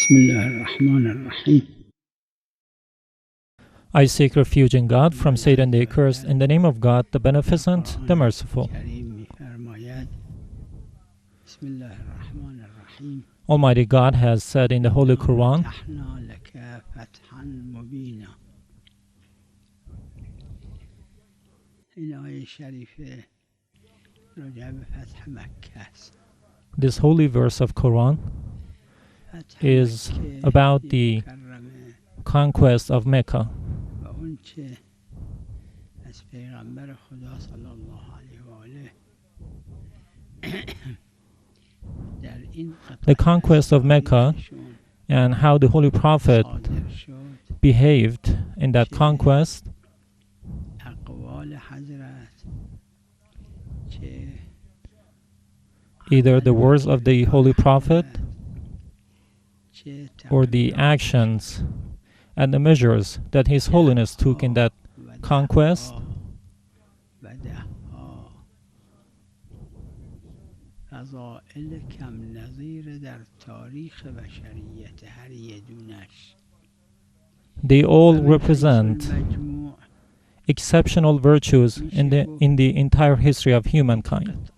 𝗦𝗨𝗣𝗣𝗢𝗥𝗓𝗧. I seek refuge in God from Satan the accursed, in the name of God, the Beneficent, the Merciful. Almighty God has said in the Holy Quran, this holy verse of Quran is about the conquest of Mecca. The conquest of Mecca and how the Holy Prophet behaved in that conquest, either the words of the Holy Prophet or the actions and the measures that His Holiness took in that conquest, they all represent exceptional virtues in the entire history of humankind.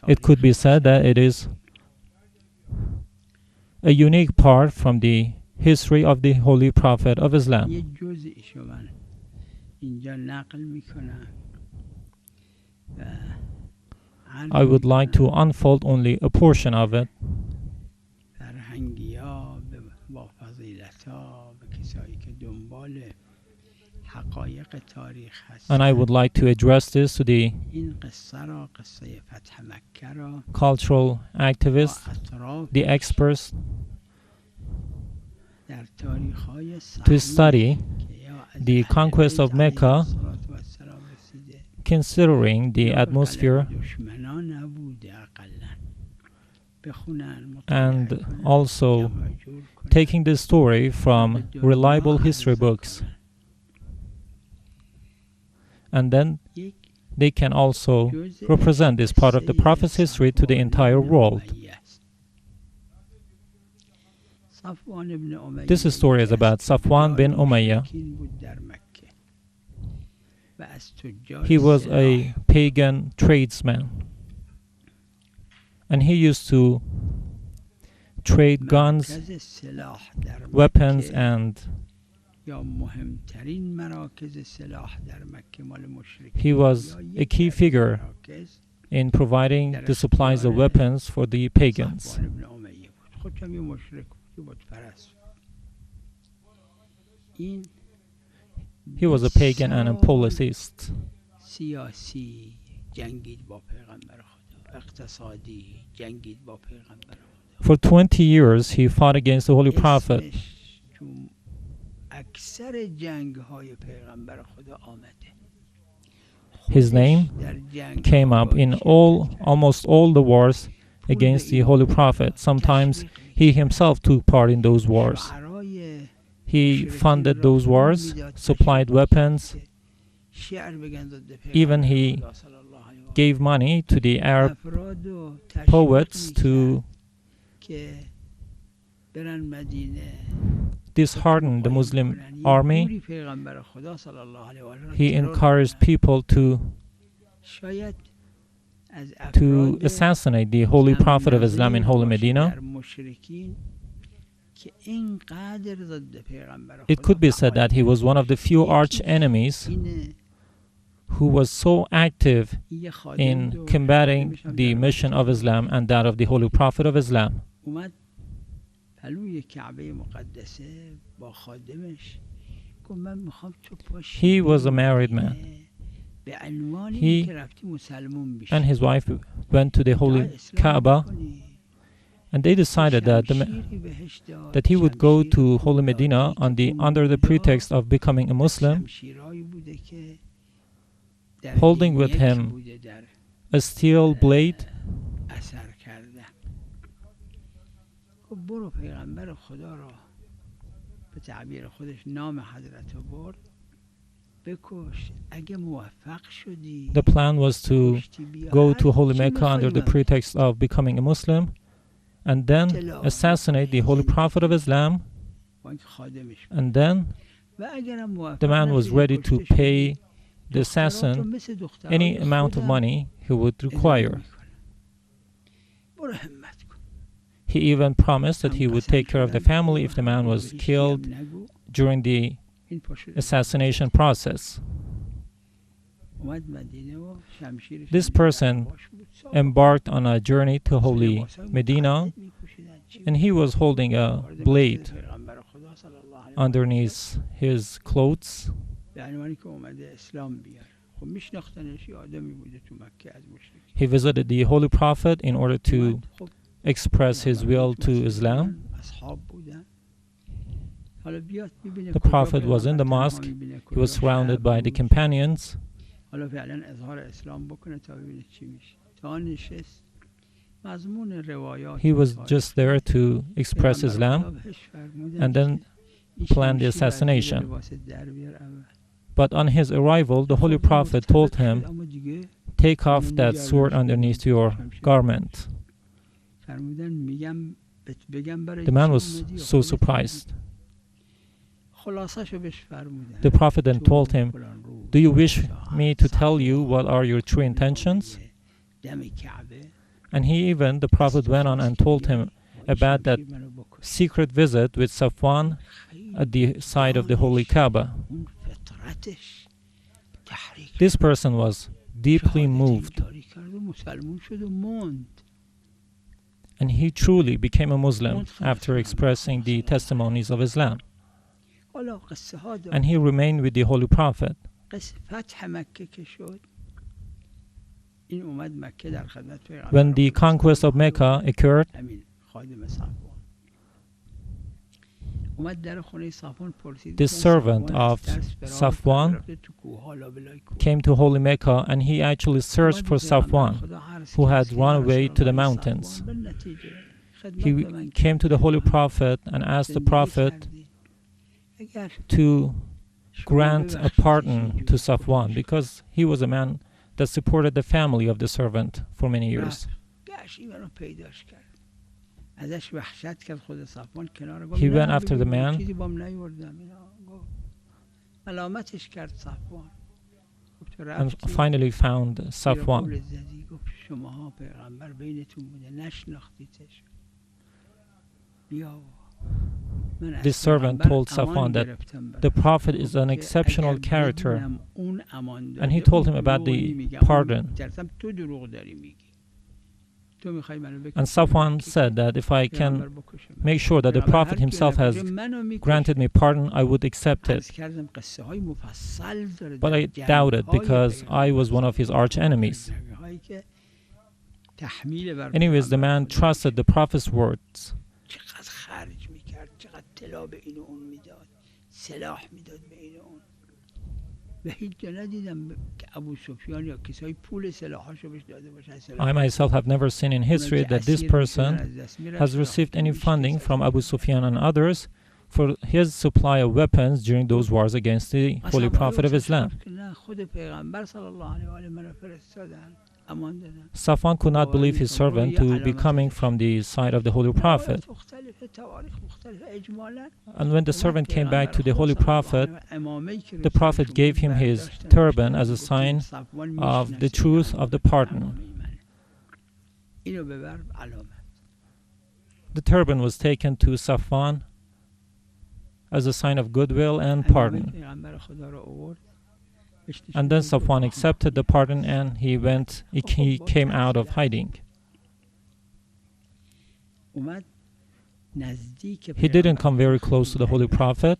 It could be said that it is a unique part from the history of the Holy Prophet of Islam. I would like to unfold only a portion of it. And I would like to address this to the cultural activists, the experts, to study the conquest of Mecca, considering the atmosphere and also taking the story from reliable history books. And then they can also represent this part of the Prophet's history to the entire world. This story is about Safwan bin Umayyah. He was a pagan tradesman, and he used to trade guns, weapons, and he was a key figure in providing the supplies of weapons for the pagans. He was a pagan and a polytheist. For 20 years, he fought against the Holy Prophet. His name came up in almost all the wars against the Holy Prophet. Sometimes he himself took part in those wars. He funded those wars, supplied weapons. Even he gave money to the Arab poets to dishearten the Muslim army. He encouraged people to assassinate the Holy Prophet of Islam in Holy Medina. It could be said that he was one of the few arch enemies who was so active in combating the mission of Islam and that of the Holy Prophet of Islam. He was a married man. He and his wife went to the Holy Kaaba, and they decided that he would go to Holy Medina under the pretext of becoming a Muslim, holding with him a steel blade. The plan was to go to Holy Mecca under the pretext of becoming a Muslim and then assassinate the Holy Prophet of Islam, and then the man was ready to pay the assassin any amount of money he would require. He even promised that he would take care of the family if the man was killed during the assassination process. This person embarked on a journey to Holy Medina, and he was holding a blade underneath his clothes. He visited the Holy Prophet in order to express his will to Islam. The Prophet was in the mosque. He was surrounded by the companions. He was just there to express Islam and then plan the assassination. But on his arrival, the Holy Prophet told him, "Take off that sword underneath your garment." The man was so surprised. The Prophet then told him, "Do you wish me to tell you what are your true intentions?" And the Prophet went on and told him about that secret visit with Safwan at the side of the Holy Kaaba. This person was deeply moved, and he truly became a Muslim after expressing the testimonies of Islam. And he remained with the Holy Prophet. When the conquest of Mecca occurred, this servant of Safwan came to Holy Mecca, and he actually searched for Safwan, who had run away to the mountains. He came to the Holy Prophet and asked the Prophet to grant a pardon to Safwan, because he was a man that supported the family of the servant for many years. He went after the man and finally found Safwan. This servant told Safwan that the Prophet is an exceptional character, and he told him about the pardon. And Safwan said that if I can make sure that the Prophet himself has granted me pardon, I would accept it. But I doubted, because I was one of his arch enemies. Anyways, the man trusted the Prophet's words. I myself have never seen in history that this person has received any funding from Abu Sufyan and others for his supply of weapons during those wars against the Holy Prophet of Islam. Safwan could not believe his servant to be coming from the side of the Holy Prophet. And when the servant came back to the Holy Prophet, the Prophet gave him his turban as a sign of the truth of the pardon. The turban was taken to Safwan as a sign of goodwill and pardon. And then Safwan accepted the pardon, and he came out of hiding. He didn't come very close to the Holy Prophet.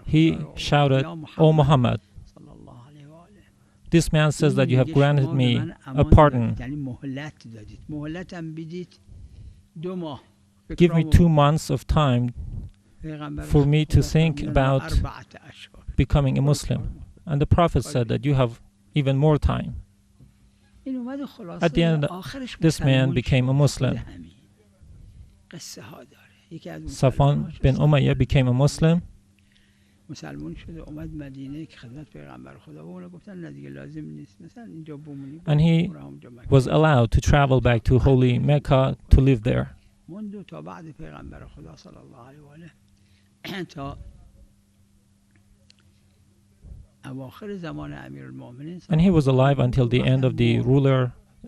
He shouted, "O Muhammad, this man says that you have granted me a pardon. Give me 2 months of time for me to think about becoming a Muslim." And the Prophet said that you have even more time. At the end, this man became a Muslim. Safwan bin Umayyah became a Muslim, and he was allowed to travel back to holy Mecca to live there. And he was alive until the end of the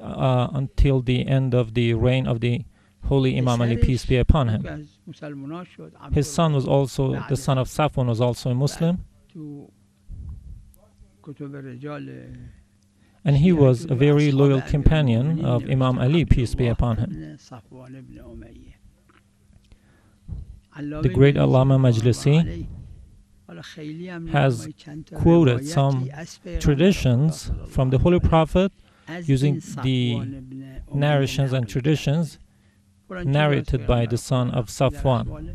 until the end of the reign of the holy Imam Ali, peace be upon him. His son was also, the son of Safwan was also a Muslim, and he was a very loyal companion of Imam Ali, peace be upon him. The great Allama Majlisi has quoted some traditions from the Holy Prophet using the narrations and traditions narrated by the son of Safwan.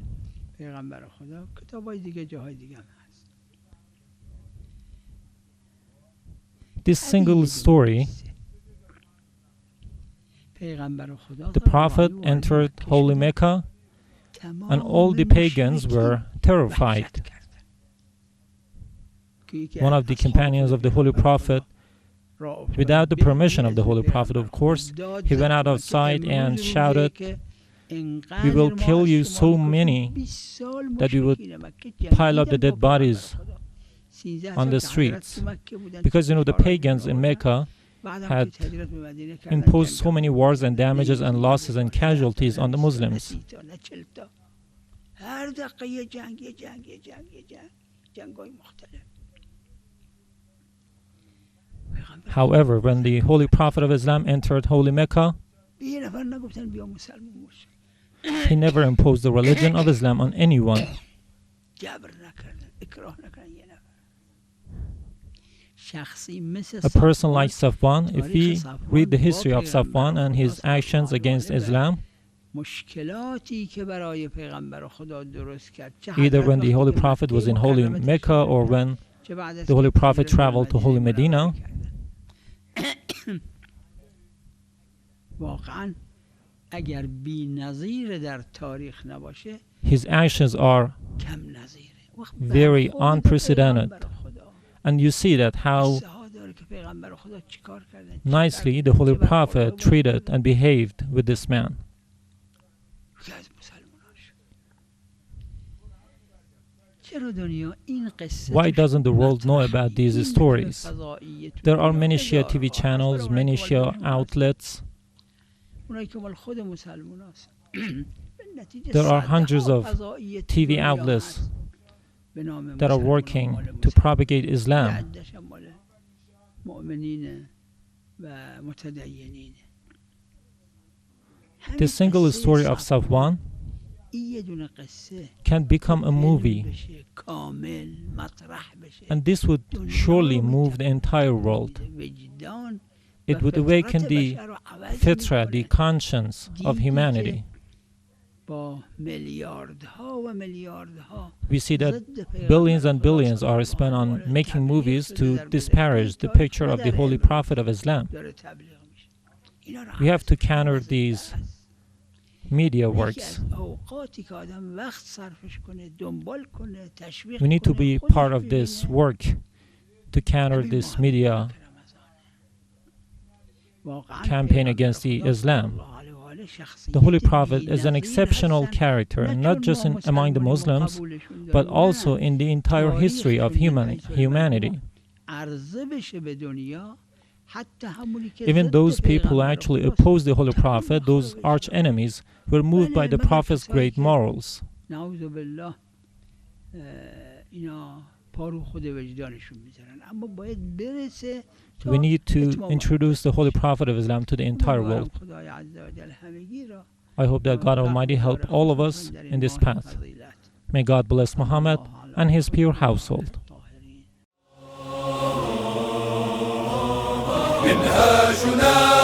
This single story, the Prophet entered holy Mecca and all the pagans were terrified. One of the companions of the Holy Prophet, without the permission of the Holy Prophet, of course, he went outside and shouted, "We will kill you so many that we would pile up the dead bodies on the streets." Because the pagans in Mecca had imposed so many wars and damages and losses and casualties on the Muslims. However, when the Holy Prophet of Islam entered holy Mecca, he never imposed the religion of Islam on anyone. A person like Safwan, if we read the history of Safwan and his actions against Islam, either when the Holy Prophet was in holy Mecca or when the Holy Prophet traveled to holy Medina, his actions are very unprecedented. And you see that how nicely the Holy Prophet treated and behaved with this man. Why doesn't the world know about these stories? There are many Shia TV channels, many Shia outlets. There are hundreds of TV outlets that are working to propagate Islam. The single story of Safwan can become a movie, and this would surely move the entire world. It would awaken the fitra, the conscience of humanity. We see that billions and billions are spent on making movies to disparage the picture of the Holy Prophet of Islam. We have to counter these media works. We need to be part of this work to counter this media campaign against the Islam. The Holy Prophet is an exceptional character, not just among the Muslims, but also in the entire history of humanity. Even those people who actually oppose the Holy Prophet, those arch enemies, were moved by the Prophet's great morals. We need to introduce the Holy Prophet of Islam to the entire world. I hope that God Almighty help all of us in this path. May God bless Muhammad and his pure household. منهاجنا